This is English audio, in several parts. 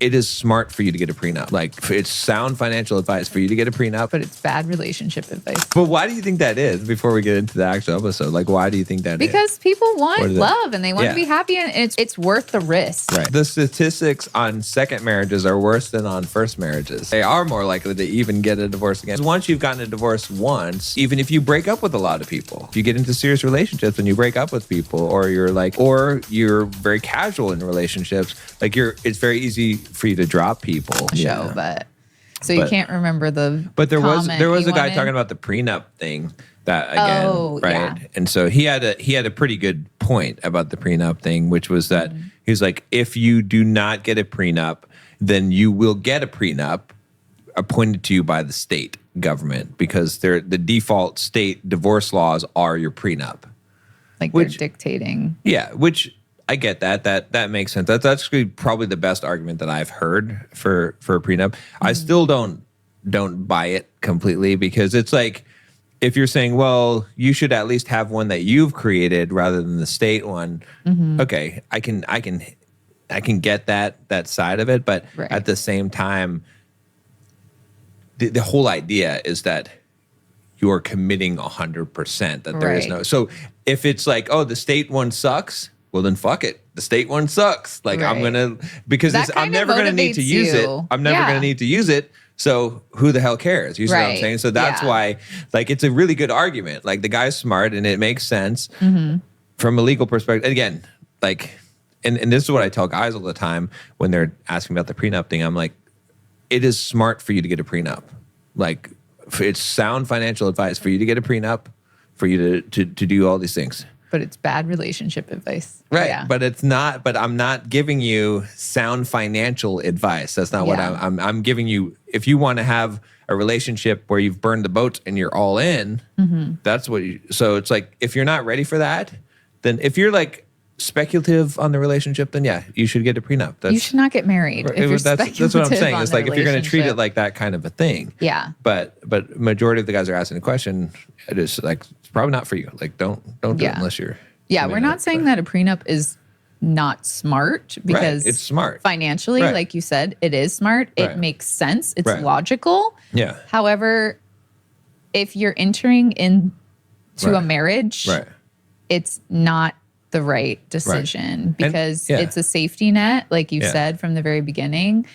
it is smart for you to get a prenup. Like, it's sound financial advice for you to get a prenup. But it's bad relationship advice. But why do you think that is, before we get into the actual episode? Like, why do you think that because is? people want love and they want Yeah. to be happy, and it's worth the risk. Right. The statistics on second marriages are worse than on first marriages. They are more likely to even get a divorce again. Once you've gotten a divorce once, even if you break up with a lot of people, if you get into serious relationships and you break up with people, or you're very casual in relationships, like it's very easy for you to drop people. But you can't remember the. But there was a guy wanted? talking about the prenup thing. That again, right? Yeah. And so he had a pretty good point about the prenup thing, which was that he's like, if you do not get a prenup, then you will get a prenup appointed to you by the state government, because the default state divorce laws are your prenup. Like, they're dictating. Yeah, which I get that. That makes sense. That's actually probably the best argument that I've heard for a prenup. I still don't buy it completely, because it's like, if you're saying, well, you should at least have one that you've created rather than the state one. Okay, I can get that side of it, but at the same time, the whole idea is that you're committing 100% that there is no. So if it's like, oh, the state one sucks, well then fuck it. The state one sucks. Like I'm gonna, because I'm never gonna need to use it. I'm never gonna need to use it. So who the hell cares? You see what I'm saying? So that's why, like, it's a really good argument. Like, the guy's smart and it makes sense from a legal perspective. Again, like, and this is what I tell guys all the time when they're asking about the prenup thing. I'm like, it is smart for you to get a prenup. Like, it's sound financial advice for you to get a prenup, for you to do all these things. But it's bad relationship advice. Right. Yeah. But it's not, but I'm not giving you sound financial advice. That's not what I'm giving you. If you want to have a relationship where you've burned the boats and you're all in, that's what so it's like, if you're not ready for that, then if you're like speculative on the relationship, then yeah, you should get a prenup. You should not get married. If that's what I'm saying. It's like, if you're going to treat it like that kind of a thing. Yeah. But majority of the guys are asking the question, it is like, it's probably not for you. Like, don't do it unless you're. Yeah, we're not saying that a prenup is not smart, because it's smart financially, like you said, it is smart. It makes sense. It's logical. Yeah. However, if you're entering into a marriage, it's not the right decision, because it's a safety net, like you said from the very beginning.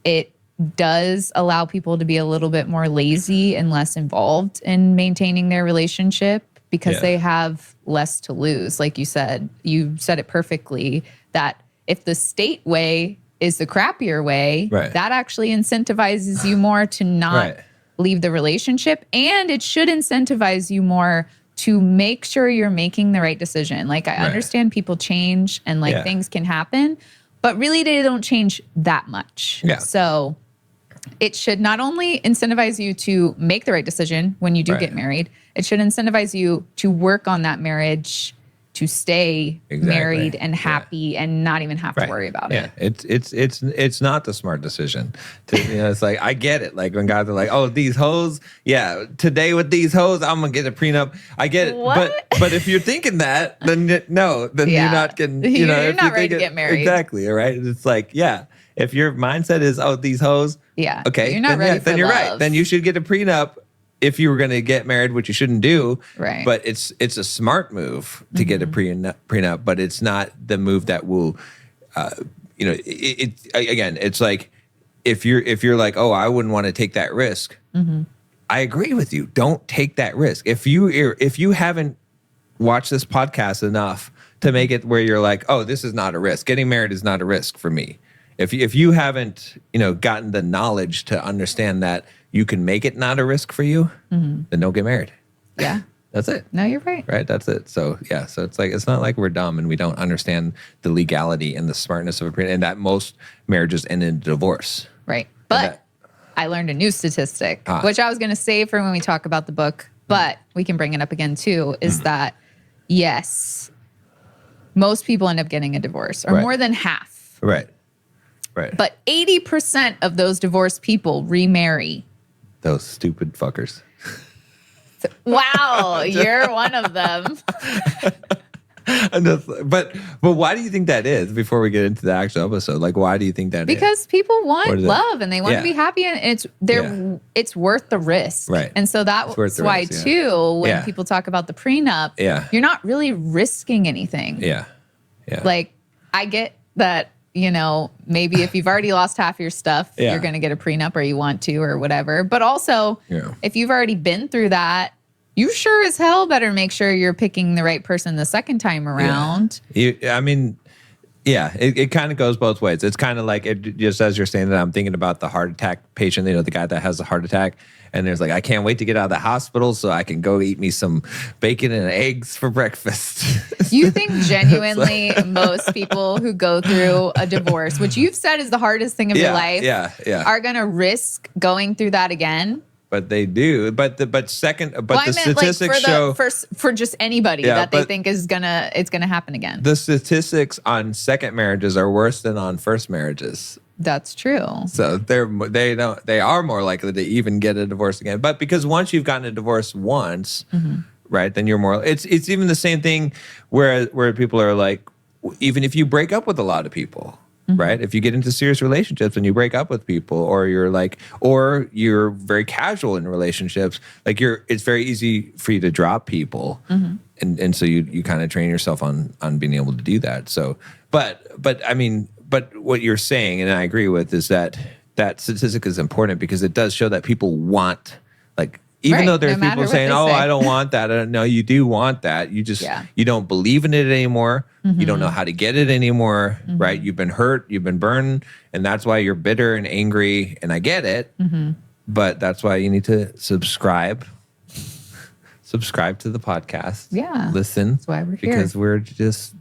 It does allow people to be a little bit more lazy and less involved in maintaining their relationship, because they have less to lose. Like you said it perfectly, that if the state way is the crappier way, that actually incentivizes you more to not leave the relationship. And it should incentivize you more to make sure you're making the right decision. Like, I understand people change and like things can happen, but really they don't change that much. Yeah. So it should not only incentivize you to make the right decision when you do get married, it should incentivize you to work on that marriage, to stay married and happy and not even have to worry about it. It's not the smart decision. It's like, I get it. Like, when guys are like, oh, these hoes, today with these hoes, I'm gonna get a prenup. I get it. But if you're thinking that, then then you're not getting, you're not ready to get married. Exactly. All right. It's like, if your mindset is, oh, these hoes, okay, you're not ready for then you're love. right. Then you should get a prenup if you were going to get married, which you shouldn't do. Right. But it's a smart move to get a prenup, but it's not the move that will, again, it's like, if you're like, oh, I wouldn't want to take that risk. I agree with you. Don't take that risk. If you haven't watched this podcast enough to make it where you're like, oh, this is not a risk. Getting married is not a risk for me. If you haven't, gotten the knowledge to understand that you can make it not a risk for you, then don't get married. Yeah. That's it. No, you're right. Right? That's it. So, so it's like, it's not like we're dumb and we don't understand the legality and the smartness of a prenup, and that most marriages end in divorce. Right. But I learned a new statistic, which I was going to save for when we talk about the book, but we can bring it up again too, is that, yes, most people end up getting a divorce, or more than half. Right. But 80% of those divorced people remarry. Those stupid fuckers. Wow, you're one of them. but why do you think that is? Before we get into the actual episode, like, why do you think that because is? people want love and they want to be happy, and it's worth the risk, right? And so that's why risk, too. When people talk about the prenup, you're not really risking anything. Yeah. Like, I get that. You know, maybe if you've already lost half your stuff, you're going to get a prenup, or you want to, or whatever. But also, if you've already been through that, you sure as hell better make sure you're picking the right person the second time around. It kind of goes both ways. It's kind of like, just as you're saying that, I'm thinking about the heart attack patient, the guy that has a heart attack. And there's like, I can't wait to get out of the hospital so I can go eat me some bacon and eggs for breakfast. You think genuinely most people who go through a divorce, which you've said is the hardest thing of your life, are going to risk going through that again? But they do. But the statistics show for just anybody that they think it's gonna happen again. The statistics on second marriages are worse than on first marriages. That's true. So they are more likely to even get a divorce again. But because once you've gotten a divorce once, right, then you're more. It's even the same thing where people are like, even if you break up with a lot of people, right? If you get into serious relationships and you break up with people, or you're very casual in relationships, like it's very easy for you to drop people, and so you kind of train yourself on being able to do that. So, but what you're saying, and I agree with, is that statistic is important because it does show that people want, like, even though there's people saying, "Oh, I don't want that." No, you do want that. You just you don't believe in it anymore. You don't know how to get it anymore, right? You've been hurt, you've been burned, and that's why you're bitter and angry. And I get it, but that's why you need to subscribe to the podcast. Yeah, listen. That's why we're here, because we're just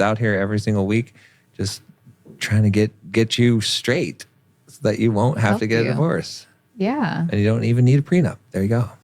out here every single week, just trying to get you straight so that you won't have to get a divorce. Yeah. And you don't even need a prenup. There you go.